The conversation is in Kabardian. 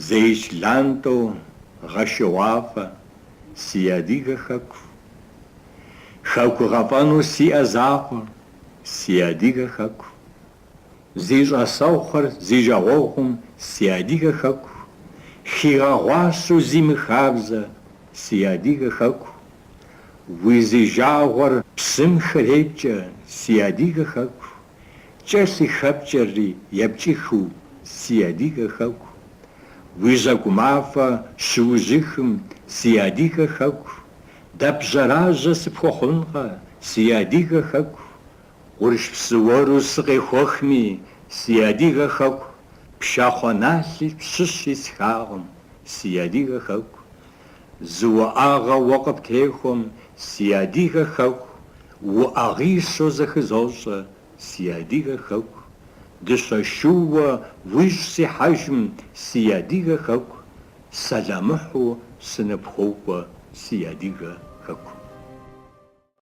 Зеич ланту гъэшыуафӏэ си адыгэ хэку. Хэку гъэфӏэну сиӏэ закъуэ си адыгэ хэку. Зи щӏэсэухъуэр зи жагъуэгъум си адыгэ хэку. Хигъэгъуащу зимыхабзэ си адыгэ хэку. Уи зи жагъуэр псым хрекӏэ си адыгэ хэку. Кӏэлъи хэпкӏэри епкӏыхыу си адыгэ хэку. Уи жьэгу мафӏэ щыужьыхым си адыгэ хэку. Дэбжьэражьэ сыпхуэхъункъэ си адыгэ хэку. Къурш псыуэру сыкъехуэхми си адыгэ хэку. Пшахъуэ налъи пщыщи схагъым си адыгэ хэку. Зы уӏэгъэ уэ къыптехуэм си адыгэ хэку. Уӏэгъищэу зэхызощӏэ си адыгэ хэку. Дыщэ шууэ уищӏ сихьэжым си адыгэ хэку. Сэлэмыхьу сыныпхуокӏуэ си адыгэ хэку.